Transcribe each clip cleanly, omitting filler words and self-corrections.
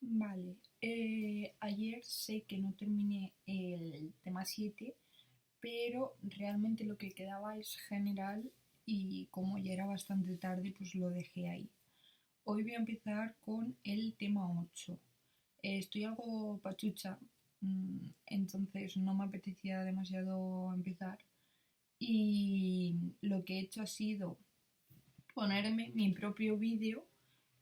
Vale, ayer sé que no terminé el tema 7, pero realmente lo que quedaba es general y como ya era bastante tarde, pues lo dejé ahí. Hoy voy a empezar con el tema 8. Estoy algo pachucha, entonces no me apetecía demasiado empezar y lo que he hecho ha sido ponerme mi propio vídeo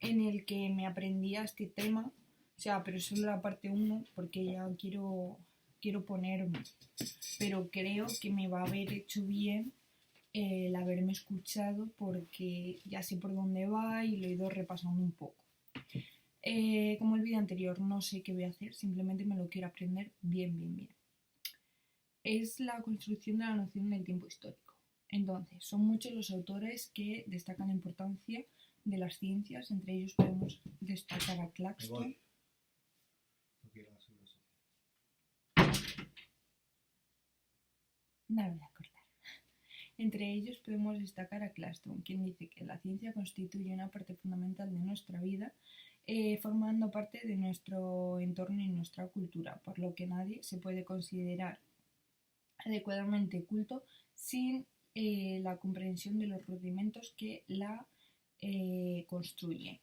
en el que me aprendía este tema, o sea, pero solo la parte uno porque ya quiero ponerme, pero creo que me va a haber hecho bien el haberme escuchado porque ya sé por dónde va y lo he ido repasando un poco. Como el vídeo anterior, no sé qué voy a hacer, simplemente me lo quiero aprender bien. Es la construcción de la noción del tiempo histórico. Entonces, son muchos los autores que destacan la importancia de las ciencias, entre ellos podemos destacar a Claxton. No lo voy a cortar. Entre ellos podemos destacar a Claxton, quien dice que la ciencia constituye una parte fundamental de nuestra vida, formando parte de nuestro entorno y nuestra cultura, por lo que nadie se puede considerar adecuadamente culto sin la comprensión de los rudimentos que la construyen.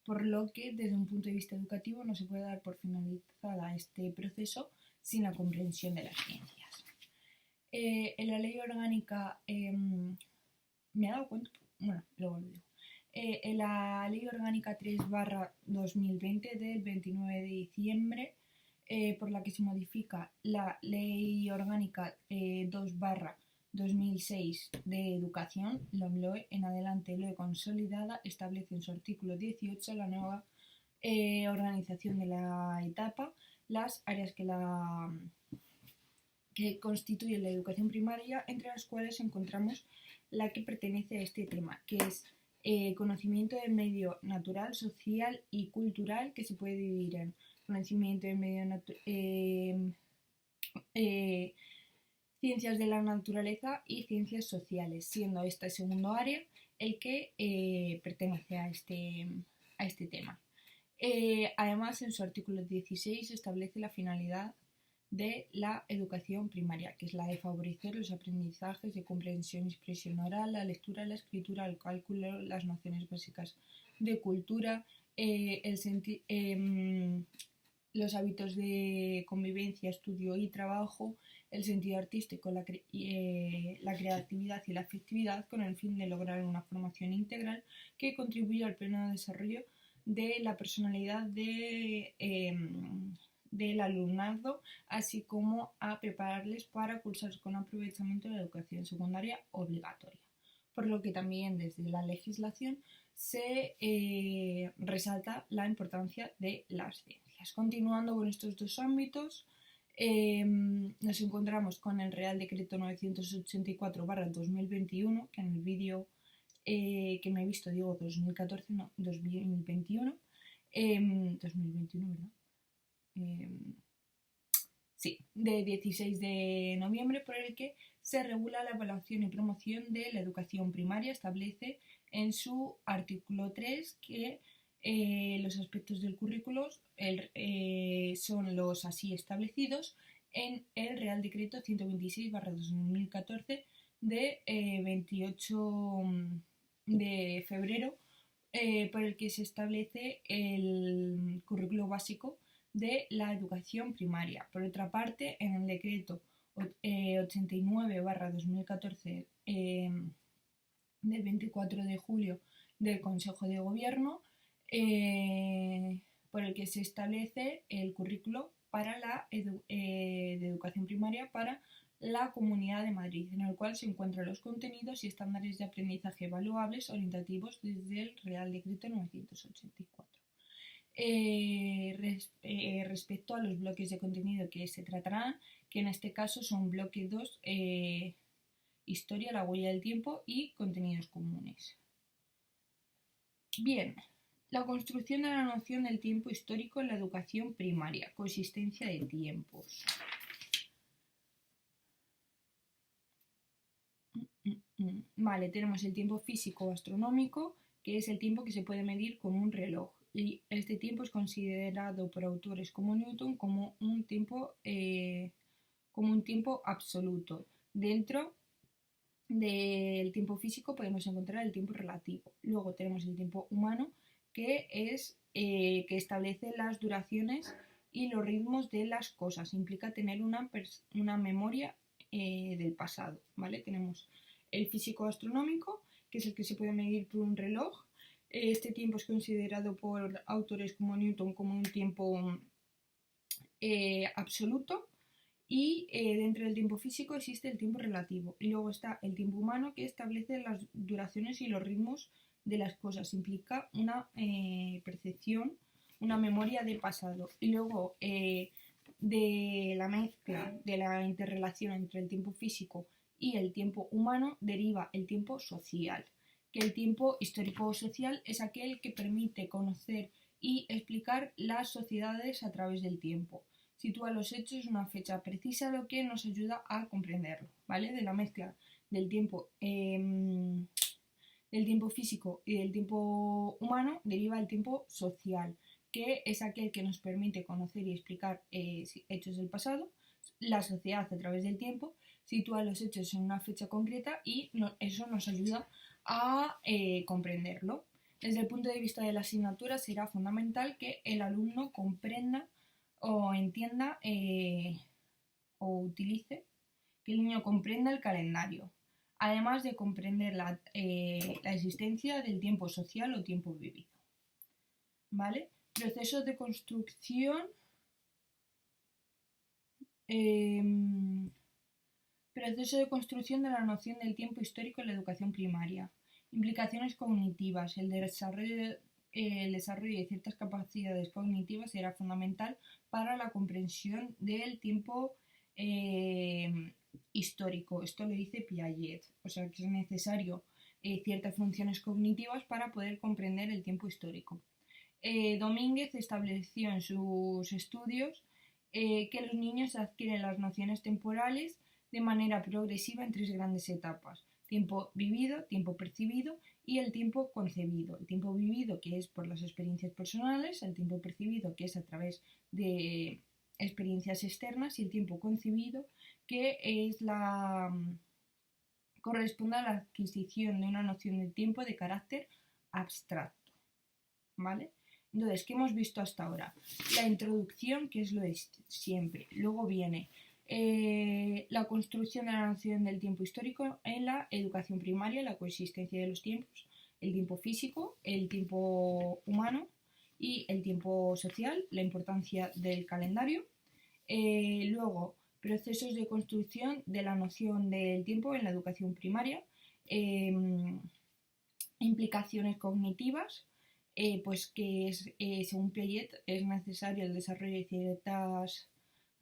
Por lo que desde un punto de vista educativo no se puede dar por finalizada este proceso sin la comprensión de las ciencias. En la ley orgánica, me he dado cuenta, bueno, luego lo digo. En la ley orgánica 3/2020 del 29 de diciembre, por la que se modifica la ley orgánica 2/2006 de educación, la LOE en adelante LOE consolidada, establece en su artículo 18 la nueva organización de la etapa, las áreas que constituyen la educación primaria, entre las cuales encontramos la que pertenece a este tema, que es conocimiento del medio natural, social y cultural, que se puede dividir en conocimiento del medio ciencias de la naturaleza y ciencias sociales, siendo este segundo área el que pertenece a este tema. Además, en su artículo 16 establece la finalidad de la educación primaria, que es la de favorecer los aprendizajes de comprensión y expresión oral, la lectura, la escritura, el cálculo, las nociones básicas de cultura, los hábitos de convivencia, estudio y trabajo, el sentido artístico, la creatividad y la afectividad, con el fin de lograr una formación integral que contribuya al pleno desarrollo de la personalidad del alumnado, así como a prepararles para cursar con aprovechamiento la educación secundaria obligatoria. Por lo que también desde la legislación se resalta la importancia de las ciencias. Continuando con estos dos ámbitos, nos encontramos con el Real Decreto 984/2021, que en el vídeo que me he visto digo 2014, no, 2021, 2021, ¿verdad? Sí, de 16 de noviembre, por el que se regula la evaluación y promoción de la educación primaria. Establece en su artículo 3 que los aspectos del currículo son los así establecidos en el Real Decreto 126/2014 de 28 de febrero, por el que se establece el currículo básico de la educación primaria. Por otra parte, en el decreto 89/2014 del 24 de julio del Consejo de Gobierno, por el que se establece el currículo para de educación primaria para la Comunidad de Madrid, en el cual se encuentran los contenidos y estándares de aprendizaje evaluables orientativos desde el Real Decreto 984. Respecto a los bloques de contenido que se tratarán, que en este caso son bloque 2, historia, la huella del tiempo y contenidos comunes. Bien, la construcción de la noción del tiempo histórico en la educación primaria, consistencia de tiempos. Vale, tenemos el tiempo físico o astronómico, que es el tiempo que se puede medir con un reloj. y este tiempo es considerado por autores como Newton como un tiempo absoluto. Dentro del tiempo físico podemos encontrar el tiempo relativo. Luego tenemos el tiempo humano, que es que establece las duraciones y los ritmos de las cosas. Implica tener una memoria del pasado, ¿vale? Tenemos el físico astronómico, que es el que se puede medir por un reloj. Este tiempo es considerado por autores como Newton como un tiempo absoluto. Y dentro del tiempo físico existe el tiempo relativo. Y luego está el tiempo humano, que establece las duraciones y los ritmos de las cosas. Implica una percepción, una memoria de pasado. Y luego de la mezcla, de la interrelación entre el tiempo físico y el tiempo humano, deriva el tiempo social. Que el tiempo histórico-social es aquel que permite conocer y explicar las sociedades a través del tiempo. Sitúa los hechos en una fecha precisa, lo que nos ayuda a comprenderlo, ¿vale? De la mezcla del tiempo físico y del tiempo humano deriva el tiempo social, que es aquel que nos permite conocer y explicar hechos del pasado. La sociedad a través del tiempo sitúa los hechos en una fecha concreta y eso nos ayuda a comprenderlo. Desde el punto de vista de la asignatura será fundamental que el alumno comprenda o entienda o utilice, que el niño comprenda el calendario, además de comprender la existencia del tiempo social o tiempo vivido. ¿Vale? Procesos de construcción. Proceso de construcción de la noción del tiempo histórico en la educación primaria. Implicaciones cognitivas. El desarrollo de ciertas capacidades cognitivas será fundamental para la comprensión del tiempo histórico. Esto lo dice Piaget. O sea que es necesario ciertas funciones cognitivas para poder comprender el tiempo histórico. Domínguez estableció en sus estudios que los niños adquieren las nociones temporales de manera progresiva en 3 grandes etapas: tiempo vivido, tiempo percibido y el tiempo concebido. El tiempo vivido, que es por las experiencias personales; el tiempo percibido, que es a través de experiencias externas; y el tiempo concebido, que es corresponde a la adquisición de una noción de tiempo de carácter abstracto. ¿Vale? Entonces, ¿qué hemos visto hasta ahora? La introducción, que es lo de siempre. Luego viene la construcción de la noción del tiempo histórico en la educación primaria, la coexistencia de los tiempos, el tiempo físico, el tiempo humano y el tiempo social, la importancia del calendario. Luego, procesos de construcción de la noción del tiempo en la educación primaria, implicaciones cognitivas, pues que según Piaget es necesario el desarrollo de ciertos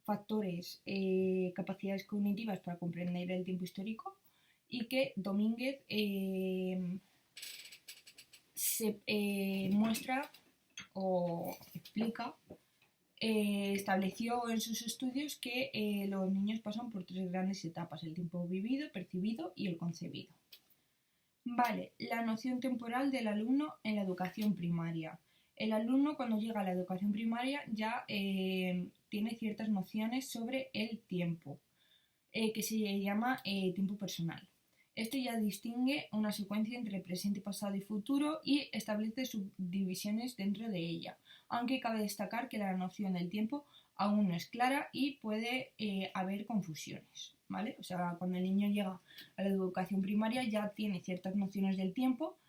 factores, capacidades cognitivas para comprender el tiempo histórico, y que Domínguez se muestra o explica, estableció en sus estudios que los niños pasan por 3 grandes etapas: el tiempo vivido, percibido y el concebido. Vale, la noción temporal del alumno en la educación primaria. El alumno, cuando llega a la educación primaria, ya tiene ciertas nociones sobre el tiempo, que se llama tiempo personal. Este ya distingue una secuencia entre presente, pasado y futuro y establece subdivisiones dentro de ella, aunque cabe destacar que la noción del tiempo aún no es clara y puede haber confusiones, ¿vale? O sea, cuando el niño llega a la educación primaria ya tiene ciertas nociones del tiempo,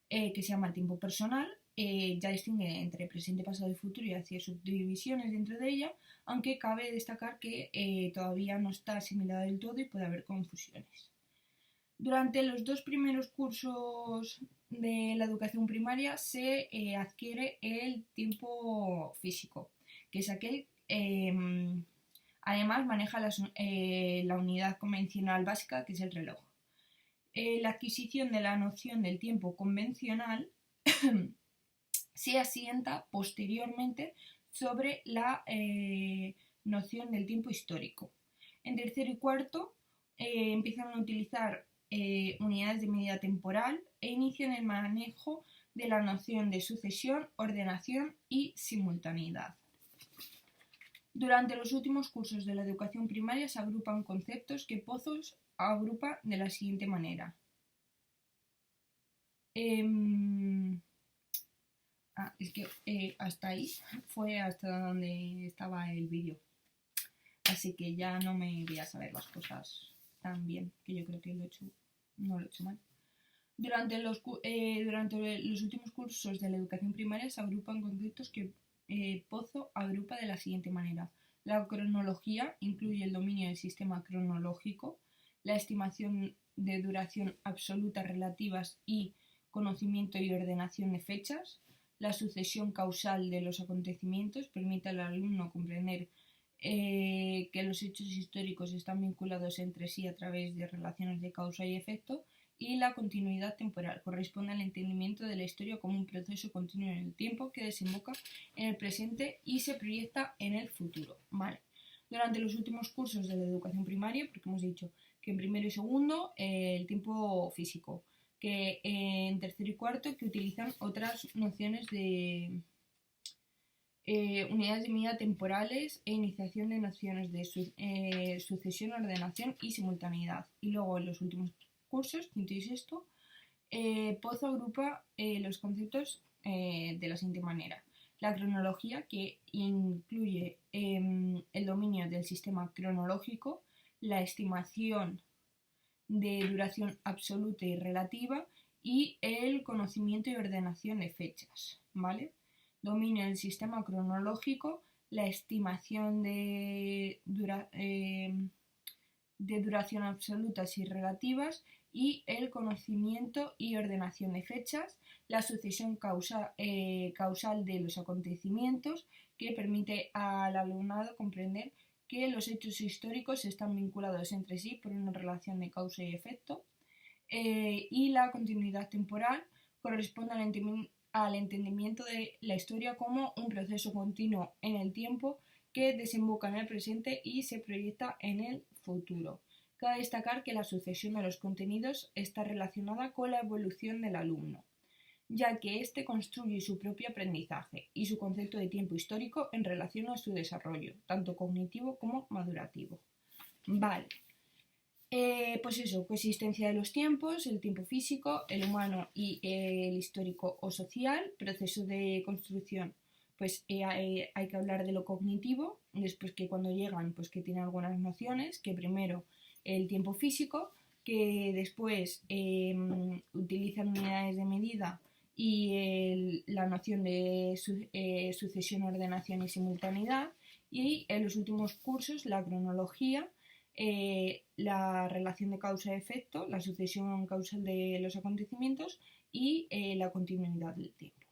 que se llama el tiempo personal, ya distingue entre presente, pasado y futuro y hace subdivisiones dentro de ella, aunque cabe destacar que todavía no está asimilada del todo y puede haber confusiones. Durante los 2 primeros cursos de la educación primaria se adquiere el tiempo físico, que es aquel, además maneja la unidad convencional básica, que es el reloj. La adquisición de la noción del tiempo convencional se asienta posteriormente sobre la noción del tiempo histórico. En tercero y cuarto empiezan a utilizar unidades de medida temporal e inician el manejo de la noción de sucesión, ordenación y simultaneidad. Durante los últimos cursos de la educación primaria se agrupan conceptos que Pozos agrupa de la siguiente manera. Hasta ahí fue hasta donde estaba el vídeo. Así que ya no me voy a saber las cosas tan bien, que yo creo que no lo he hecho mal. Durante los últimos cursos de la educación primaria se agrupan conceptos que Pozo agrupa de la siguiente manera. La cronología incluye el dominio del sistema cronológico, la estimación de duración absoluta relativas y conocimiento y ordenación de fechas, la sucesión causal de los acontecimientos permite al alumno comprender que los hechos históricos están vinculados entre sí a través de relaciones de causa y efecto, y la continuidad temporal corresponde al entendimiento de la historia como un proceso continuo en el tiempo que desemboca en el presente y se proyecta en el futuro. Vale. Durante los últimos cursos de la educación primaria, porque hemos dicho que en primero y segundo el tiempo físico, que en tercero y cuarto que utilizan otras nociones de unidades de medida temporales e iniciación de nociones de sucesión, ordenación y simultaneidad. Y luego en los últimos cursos, quinto y sexto, Pozo agrupa los conceptos de la siguiente manera. La cronología, que incluye el dominio del sistema cronológico, la estimación de duración absoluta y relativa y el conocimiento y ordenación de fechas, ¿vale? Dominio del sistema cronológico, la estimación de duración absolutas y relativas y el conocimiento y ordenación de fechas, la sucesión causal de los acontecimientos, que permite al alumnado comprender que los hechos históricos están vinculados entre sí por una relación de causa y efecto, y la continuidad temporal corresponde al entendimiento de la historia como un proceso continuo en el tiempo que desemboca en el presente y se proyecta en el futuro. Cabe destacar que la sucesión de los contenidos está relacionada con la evolución del alumno, ya que éste construye su propio aprendizaje y su concepto de tiempo histórico en relación a su desarrollo, tanto cognitivo como madurativo. Vale. Pues eso, coexistencia de los tiempos, el tiempo físico, el humano y el histórico o social, proceso de construcción, pues hay que hablar de lo cognitivo, después que cuando llegan, pues que tienen algunas nociones, que primero el tiempo físico, que después utilizan unidades de medida y la noción de sucesión, ordenación y simultaneidad, y en los últimos cursos la cronología, la relación de causa-efecto, la sucesión causal de los acontecimientos y la continuidad del tiempo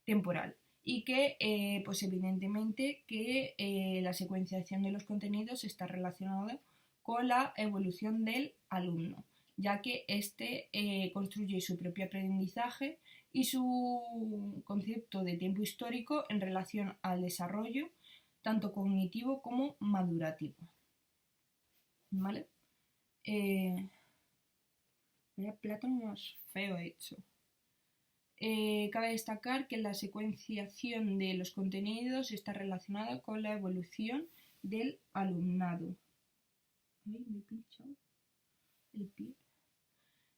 temporal. Y que, pues evidentemente, que la secuenciación de los contenidos está relacionada con la evolución del alumno, ya que éste construye su propio aprendizaje y su concepto de tiempo histórico en relación al desarrollo, tanto cognitivo como madurativo. ¿Vale? Vaya plátano más feo hecho. Cabe destacar que la secuenciación de los contenidos está relacionada con la evolución del alumnado. Ay, me he pinchado el pie.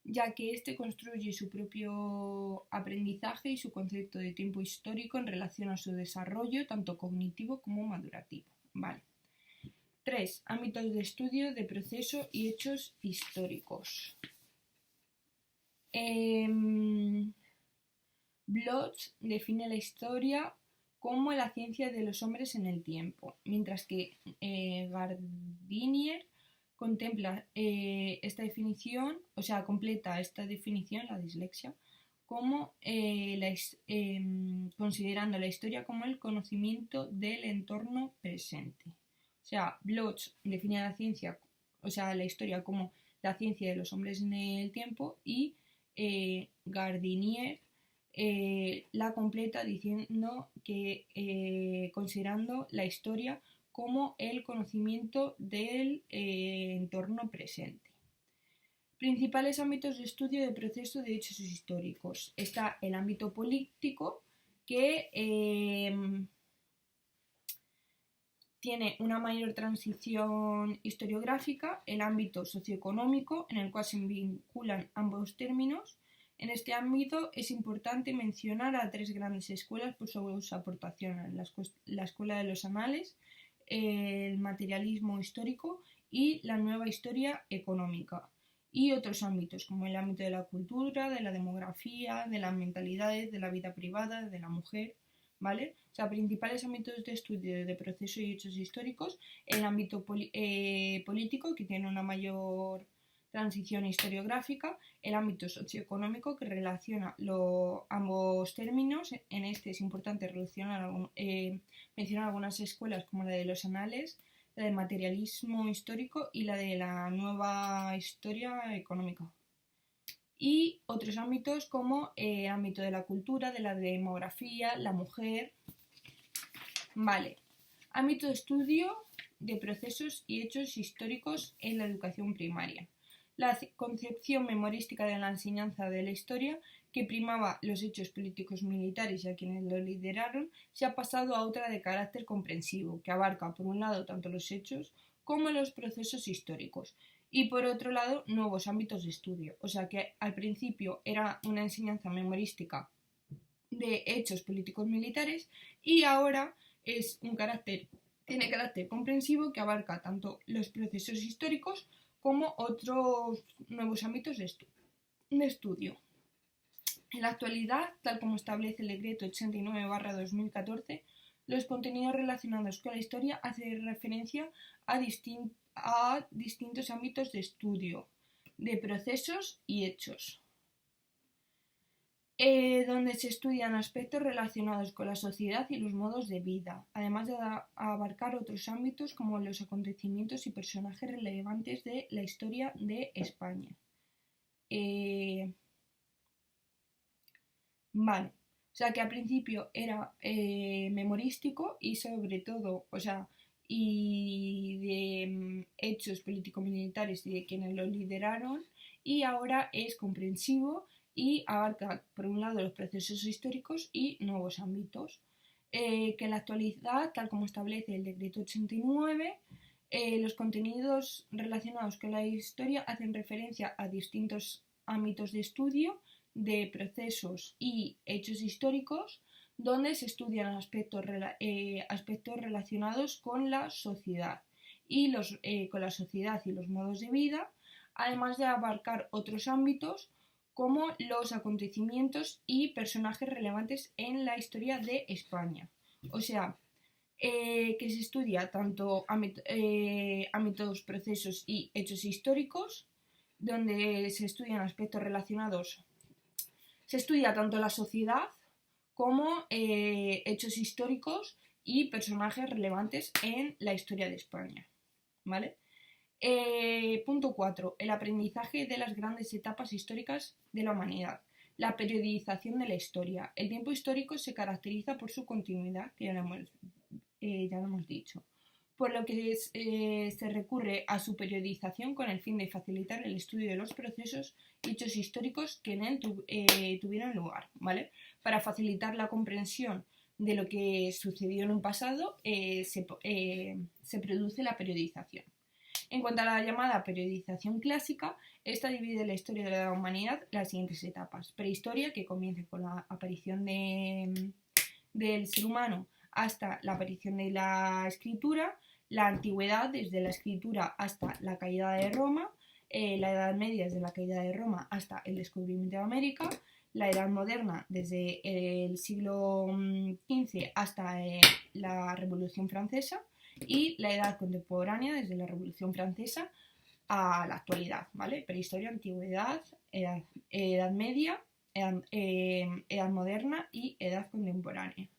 Ya que éste construye su propio aprendizaje y su concepto de tiempo histórico en relación a su desarrollo, tanto cognitivo como madurativo. Vale. 3. Ámbitos de estudio de proceso y hechos históricos. Bloch define la historia como la ciencia de los hombres en el tiempo, mientras que Gardinier contempla esta definición, o sea, completa esta definición, la dislexia, como considerando la historia como el conocimiento del entorno presente. O sea, Bloch define la ciencia, o sea, la historia como la ciencia de los hombres en el tiempo, y Gardinier la completa diciendo que considerando la historia como el conocimiento del entorno presente. Principales ámbitos de estudio de proceso de hechos históricos. Está el ámbito político, que tiene una mayor transición historiográfica, el ámbito socioeconómico, en el cual se vinculan ambos términos. En este ámbito es importante mencionar a 3 grandes escuelas por sus aportaciones: la Escuela de los Anales, el materialismo histórico y la nueva historia económica. Y otros ámbitos, como el ámbito de la cultura, de la demografía, de las mentalidades, de la vida privada, de la mujer, ¿vale? O sea, principales ámbitos de estudio de procesos y hechos históricos: el ámbito político, que tiene una mayor transición historiográfica; el ámbito socioeconómico, que relaciona ambos términos. En este es importante mencionar algunas escuelas, como la de los Anales, la del materialismo histórico y la de la nueva historia económica. Y otros ámbitos, como el ámbito de la cultura, de la demografía, la mujer. Vale. Ámbito de estudio de procesos y hechos históricos en la educación primaria. La concepción memorística de la enseñanza de la historia, que primaba los hechos políticos militares y a quienes lo lideraron, se ha pasado a otra de carácter comprensivo, que abarca por un lado tanto los hechos como los procesos históricos, y por otro lado nuevos ámbitos de estudio. O sea que al principio era una enseñanza memorística de hechos políticos militares, y ahora tiene carácter comprensivo, que abarca tanto los procesos históricos como otros nuevos ámbitos de estudio. En la actualidad, tal como establece el decreto 89/2014, los contenidos relacionados con la historia hacen referencia a distintos ámbitos de estudio de procesos y hechos, donde se estudian aspectos relacionados con la sociedad y los modos de vida, además de abarcar otros ámbitos como los acontecimientos y personajes relevantes de la historia de España. Vale, o sea que al principio era memorístico y sobre todo, y de hechos político-militares y de quienes los lideraron, y ahora es comprensivo y abarca por un lado los procesos históricos y nuevos ámbitos, que en la actualidad, tal como establece el decreto 89, los contenidos relacionados con la historia hacen referencia a distintos ámbitos de estudio de procesos y hechos históricos, donde se estudian aspectos relacionados con la sociedad y con la sociedad y los modos de vida, además de abarcar otros ámbitos como los acontecimientos y personajes relevantes en la historia de España. O sea, que se estudia tanto ámbitos, procesos y hechos históricos, donde se estudian aspectos relacionados. Se estudia tanto la sociedad como hechos históricos y personajes relevantes en la historia de España, ¿vale? Punto 4. El aprendizaje de las grandes etapas históricas de la humanidad. La periodización de la historia. El tiempo histórico se caracteriza por su continuidad, que ya lo hemos dicho, por lo que se recurre a su periodización con el fin de facilitar el estudio de los procesos y hechos históricos que en él tuvieron lugar, ¿vale? Para facilitar la comprensión de lo que sucedió en un pasado, se produce la periodización. En cuanto a la llamada periodización clásica, esta divide la historia de la humanidad en las siguientes etapas: prehistoria, que comienza con la aparición del ser humano hasta la aparición de la escritura; la antigüedad, desde la escritura hasta la caída de Roma; la Edad Media, desde la caída de Roma hasta el descubrimiento de América; la Edad Moderna, desde el siglo XV hasta la Revolución Francesa; y la Edad Contemporánea, desde la Revolución Francesa a la actualidad, ¿vale? Prehistoria, antigüedad, edad Media, edad Moderna y Edad Contemporánea.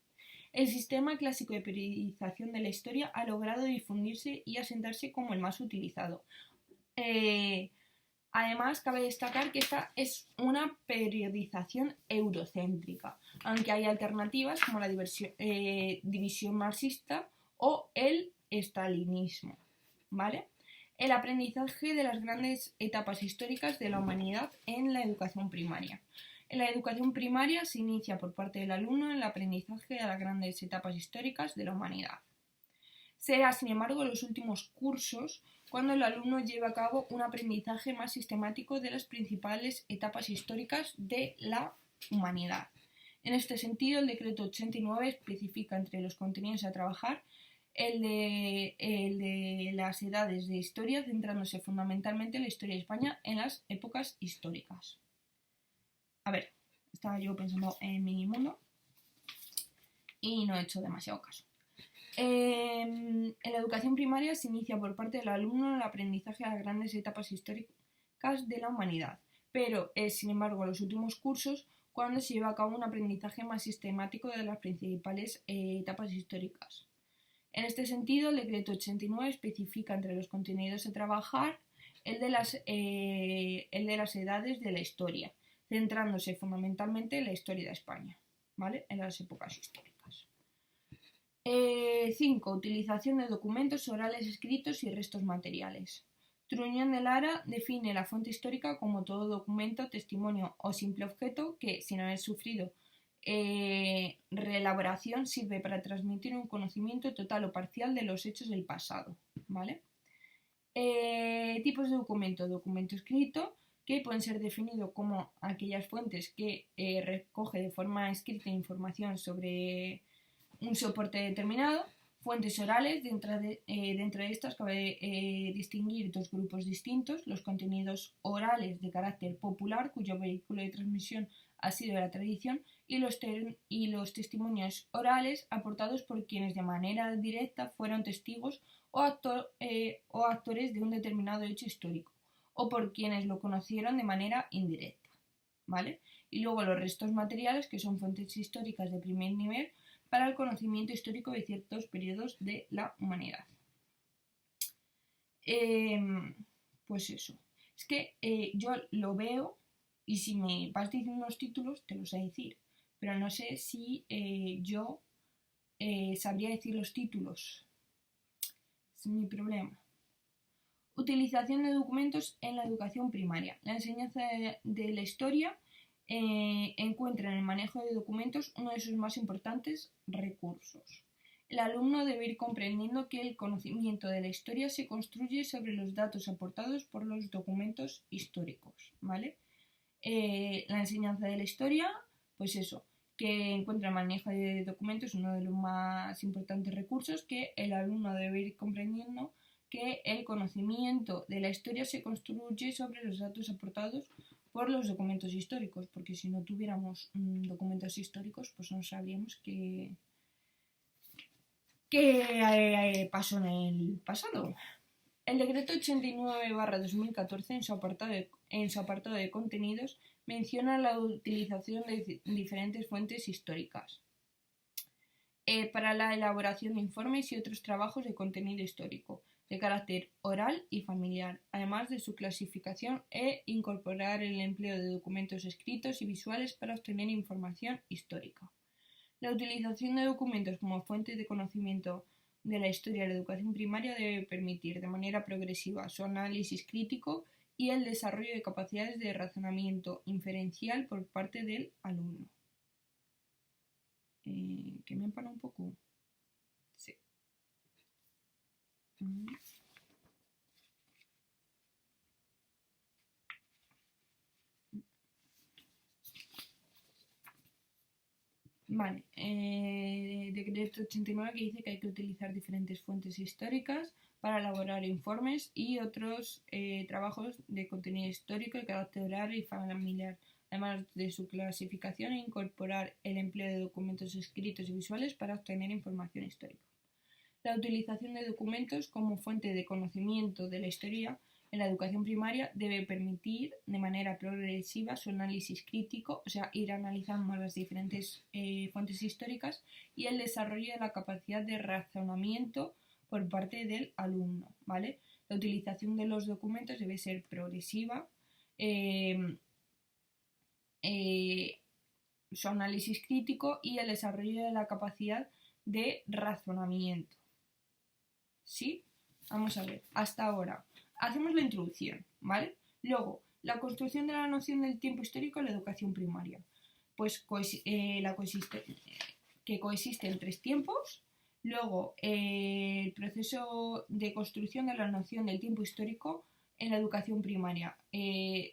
El sistema clásico de periodización de la historia ha logrado difundirse y asentarse como el más utilizado. Además, cabe destacar que esta es una periodización eurocéntrica, aunque hay alternativas como la división marxista o el estalinismo, ¿vale? El aprendizaje de las grandes etapas históricas de la humanidad en la educación primaria. En la educación primaria se inicia por parte del alumno el aprendizaje de las grandes etapas históricas de la humanidad. Será, sin embargo, en los últimos cursos cuando el alumno lleve a cabo un aprendizaje más sistemático de las principales etapas históricas de la humanidad. En este sentido, el Decreto 89 especifica entre los contenidos a trabajar el de las edades de historia, centrándose fundamentalmente en la historia de España en las épocas históricas. A ver, estaba yo pensando en mi mundo y no he hecho demasiado caso. En la educación primaria se inicia por parte del alumno el aprendizaje de las grandes etapas históricas de la humanidad, pero es, sin embargo, en los últimos cursos cuando se lleva a cabo un aprendizaje más sistemático de las principales etapas históricas. En este sentido, el Decreto 89 especifica entre los contenidos a trabajar el de las edades de la historia, centrándose fundamentalmente en la historia de España, ¿vale? En las épocas históricas. 5. Utilización de documentos orales escritos y restos materiales. Truñón de Lara define la fuente histórica como todo documento, testimonio o simple objeto que, sin haber sufrido reelaboración, sirve para transmitir un conocimiento total o parcial de los hechos del pasado, ¿vale? Tipos de documento. Documento escrito, que pueden ser definidos como aquellas fuentes que recoge de forma escrita información sobre un soporte determinado. Fuentes orales, dentro de estas cabe distinguir dos grupos distintos: los contenidos orales de carácter popular, cuyo vehículo de transmisión ha sido la tradición, y los testimonios orales aportados por quienes de manera directa fueron testigos o actores de un determinado hecho histórico, o por quienes lo conocieron de manera indirecta, ¿vale? Y luego los restos materiales, que son fuentes históricas de primer nivel para el conocimiento histórico de ciertos periodos de la humanidad. Pues eso. Es que yo lo veo y si me vas diciendo los títulos te los sé decir, pero no sé si yo sabría decir los títulos. Es mi problema. Utilización de documentos en la educación primaria. La enseñanza de la historia encuentra en el manejo de documentos uno de sus más importantes recursos. El alumno debe ir comprendiendo que el conocimiento de la historia se construye sobre los datos aportados por los documentos históricos, ¿vale? La enseñanza de la historia, pues eso, que encuentra el manejo de documentos uno de los más importantes recursos, que el alumno debe ir comprendiendo que el conocimiento de la historia se construye sobre los datos aportados por los documentos históricos, porque si no tuviéramos documentos históricos, pues no sabríamos qué pasó en el pasado. El Decreto 89/2014, en su apartado de contenidos, menciona la utilización de diferentes fuentes históricas para la elaboración de informes y otros trabajos de contenido histórico, de carácter oral y familiar, además de su clasificación e incorporar el empleo de documentos escritos y visuales para obtener información histórica. La utilización de documentos como fuente de conocimiento de la historia de la educación primaria debe permitir de manera progresiva su análisis crítico y el desarrollo de capacidades de razonamiento inferencial por parte del alumno. ¿Que me empana un poco? Sí. Vale, Decreto 89 que dice que hay que utilizar diferentes fuentes históricas para elaborar informes y otros trabajos de contenido histórico de carácter oral y familiar, además de su clasificación e incorporar el empleo de documentos escritos y visuales para obtener información histórica. La utilización de documentos como fuente de conocimiento de la historia en la educación primaria debe permitir de manera progresiva su análisis crítico, o sea, ir analizando las diferentes fuentes históricas y el desarrollo de la capacidad de razonamiento por parte del alumno, ¿vale? La utilización de los documentos debe ser progresiva, su análisis crítico y el desarrollo de la capacidad de razonamiento. ¿Sí? Vamos a ver, hasta ahora. hacemos la introducción, ¿vale? Luego, la construcción de la noción del tiempo histórico en la educación primaria. Pues que coexisten tres tiempos. Luego, el proceso de construcción de la noción del tiempo histórico en la educación primaria.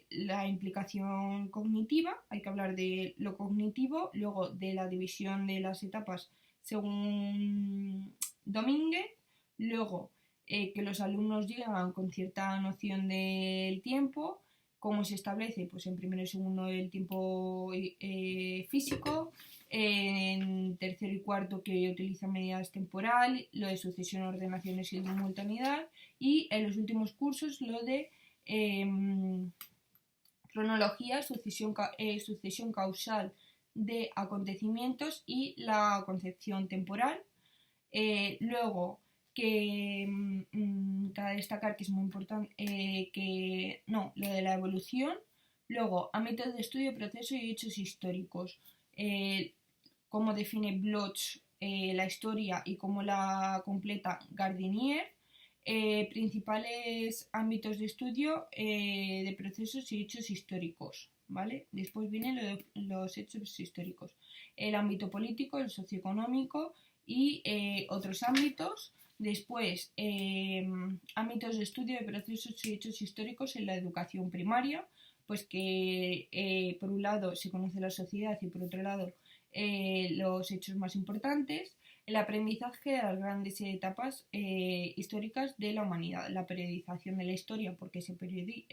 La implicación cognitiva, hay que hablar de lo cognitivo, luego de la división de las etapas según Domínguez, luego que los alumnos llegan con cierta noción del tiempo, cómo se establece, pues en primero y segundo el tiempo físico, en tercero y cuarto que utiliza medidas temporal, lo de sucesión, ordenaciones y simultaneidad, y en los últimos cursos lo de cronología, sucesión causal de acontecimientos y la concepción temporal. Luego, que cabe destacar que es muy importante, lo de la evolución. Luego, ámbitos de estudio, proceso y hechos históricos. Cómo define Bloch la historia y cómo la completa Gardinier. Principales ámbitos de estudio de procesos y hechos históricos, ¿vale? Después vienen los hechos históricos. El ámbito político, el socioeconómico y otros ámbitos. Después, ámbitos de estudio de procesos y hechos históricos en la educación primaria, pues que por un lado se conoce la sociedad y por otro lado los hechos más importantes. El aprendizaje de las grandes etapas históricas de la humanidad, la periodización de la historia, porque se periodiza,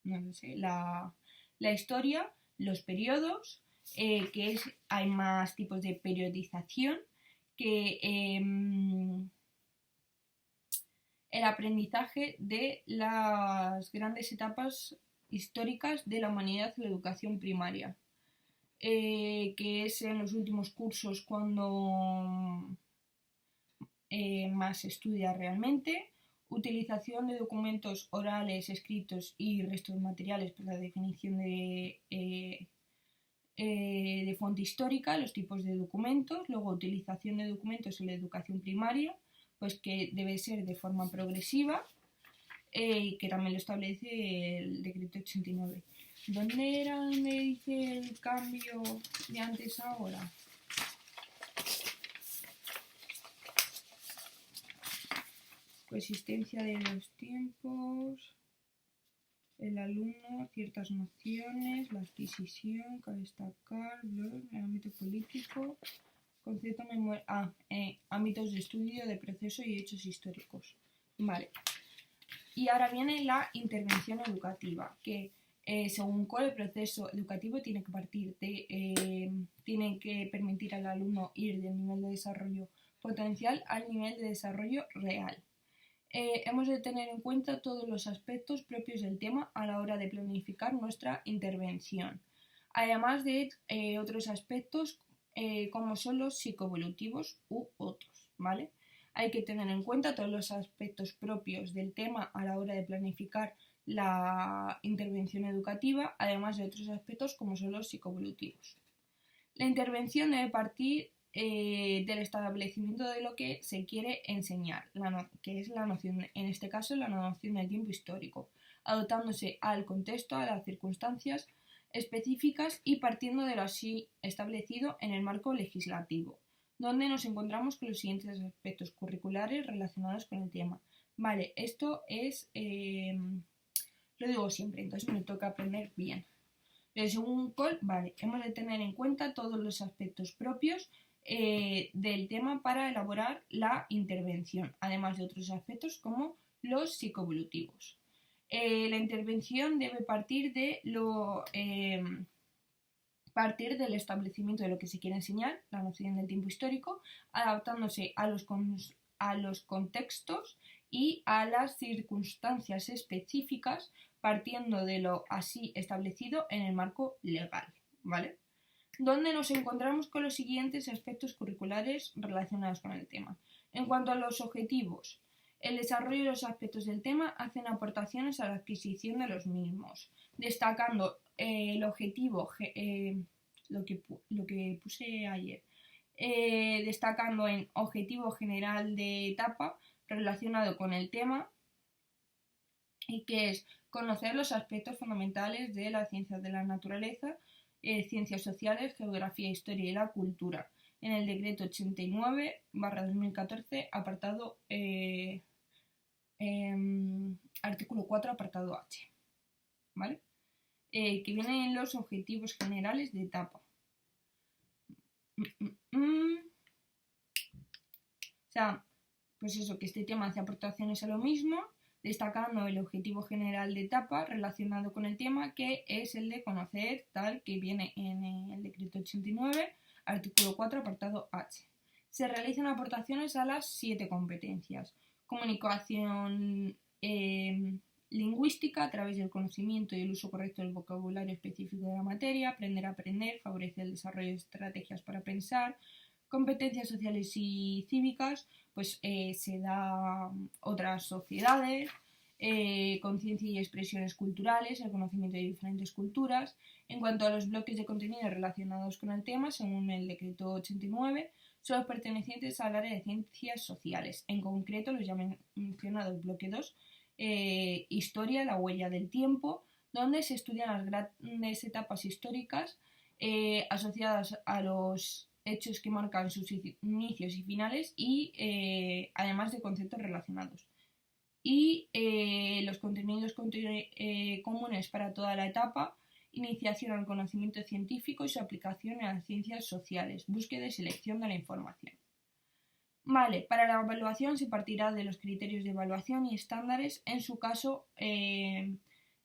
no lo sé, la historia, los periodos, hay más tipos de periodización, que el aprendizaje de las grandes etapas históricas de la humanidad en la educación primaria. Que es en los últimos cursos cuando más se estudia realmente. Utilización de documentos orales, escritos y restos materiales para la definición de fuente histórica, los tipos de documentos. Luego, utilización de documentos en la educación primaria, pues que debe ser de forma progresiva, que también lo establece el decreto 89. ¿Dónde era donde dice el cambio de antes a ahora? Coexistencia de los tiempos, el alumno, ciertas nociones, la adquisición, cabe destacar, el ámbito político, concepto memoria, ámbitos de estudio de proceso y hechos históricos. Vale. Y ahora viene la intervención educativa, que según cuál proceso educativo tiene que permitir al alumno ir del nivel de desarrollo potencial al nivel de desarrollo real. Hemos de tener en cuenta todos los aspectos propios del tema a la hora de planificar nuestra intervención, además de otros aspectos como son los psicoevolutivos u otros, ¿vale? Hay que tener en cuenta todos los aspectos propios del tema a la hora de planificar la intervención educativa, además de otros aspectos como son los psicoevolutivos. La intervención debe partir del establecimiento de lo que se quiere enseñar, que es la noción, en este caso la noción del tiempo histórico, adaptándose al contexto, a las circunstancias específicas y partiendo de lo así establecido en el marco legislativo, donde nos encontramos con los siguientes aspectos curriculares relacionados con el tema. Vale, esto es, lo digo siempre, entonces me toca aprender bien. Pero según Cole, vale, hemos de tener en cuenta todos los aspectos propios del tema para elaborar la intervención, además de otros aspectos como los psicoevolutivos. La intervención debe partir del establecimiento de lo que se quiere enseñar, la noción del tiempo histórico, adaptándose a los contextos y a las circunstancias específicas, partiendo de lo así establecido en el marco legal, ¿vale? Donde nos encontramos con los siguientes aspectos curriculares relacionados con el tema. En cuanto a los objetivos, el desarrollo de los aspectos del tema hacen aportaciones a la adquisición de los mismos, destacando el objetivo, lo que puse ayer, destacando en objetivo general de etapa relacionado con el tema, y que es conocer los aspectos fundamentales de la ciencia de la naturaleza, ciencias sociales, geografía, historia y la cultura, en el decreto 89/2014, apartado artículo 4, apartado H, ¿vale? Que vienen en los objetivos generales de etapa. O sea, pues eso, que este tema hace aportaciones a lo mismo, destacando el objetivo general de etapa relacionado con el tema, que es el de conocer, tal que viene en el decreto 89, artículo 4, apartado H. Se realizan aportaciones a las 7 competencias: comunicación lingüística a través del conocimiento y el uso correcto del vocabulario específico de la materia, aprender a aprender, favorecer el desarrollo de estrategias para pensar, competencias sociales y cívicas, pues se da otras sociedades, conciencia y expresiones culturales, el conocimiento de diferentes culturas. En cuanto a los bloques de contenido relacionados con el tema, según el decreto 89, son los pertenecientes al área de ciencias sociales. En concreto, los ya mencionados bloque 2, historia, la huella del tiempo, donde se estudian las grandes etapas históricas asociadas a los hechos que marcan sus inicios y finales, y además de conceptos relacionados. Y los contenidos comunes para toda la etapa: iniciación al conocimiento científico y su aplicación en las ciencias sociales, búsqueda y selección de la información. Vale, para la evaluación se partirá de los criterios de evaluación y estándares, en su caso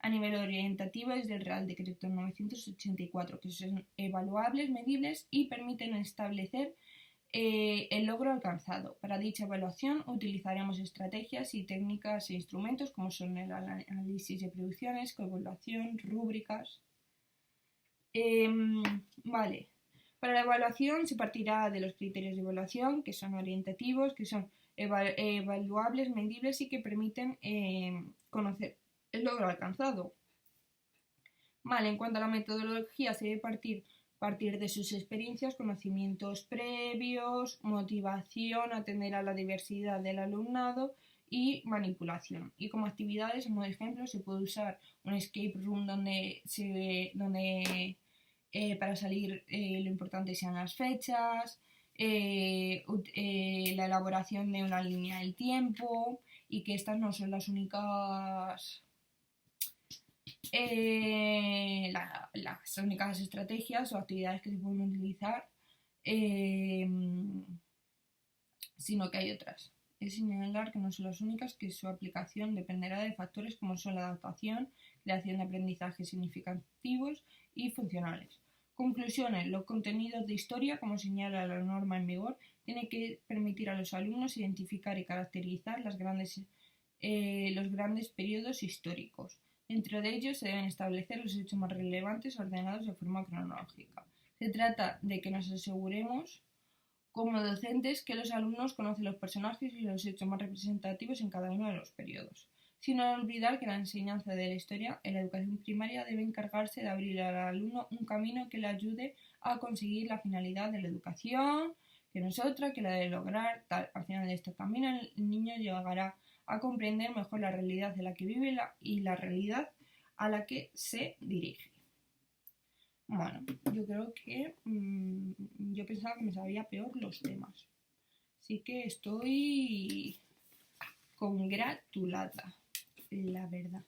a nivel orientativo es del Real Decreto 984, que son evaluables, medibles y permiten establecer el logro alcanzado. Para dicha evaluación utilizaremos estrategias y técnicas e instrumentos como son el análisis de producciones, coevaluación, rúbricas. Vale. Para la evaluación se partirá de los criterios de evaluación, que son orientativos, que son evaluables, medibles y que permiten conocer el logro alcanzado. Vale, en cuanto a la metodología, se debe partir de sus experiencias, conocimientos previos, motivación, atender a la diversidad del alumnado y manipulación. Y como actividades, como ejemplo, se puede usar un escape room donde para salir lo importante sean las fechas, la elaboración de una línea del tiempo, y que estas no son las únicas las únicas estrategias o actividades que se pueden utilizar, sino que hay otras. Es señalar que no son las únicas, que su aplicación dependerá de factores como son la adaptación, creación de aprendizajes significativos y funcionales. Conclusiones: los contenidos de historia, como señala la norma en vigor, tienen que permitir a los alumnos identificar y caracterizar los grandes periodos históricos. Dentro de ellos se deben establecer los hechos más relevantes ordenados de forma cronológica. Se trata de que nos aseguremos como docentes que los alumnos conocen los personajes y los hechos más representativos en cada uno de los periodos, sin olvidar que la enseñanza de la historia en la educación primaria debe encargarse de abrir al alumno un camino que le ayude a conseguir la finalidad de la educación, que no es otra que la de lograr tal. Al final de este camino el niño llegará a comprender mejor la realidad de la que vive y la realidad a la que se dirige. Bueno, yo creo que yo pensaba que me sabía peor los temas. Así que estoy congratulada, la verdad.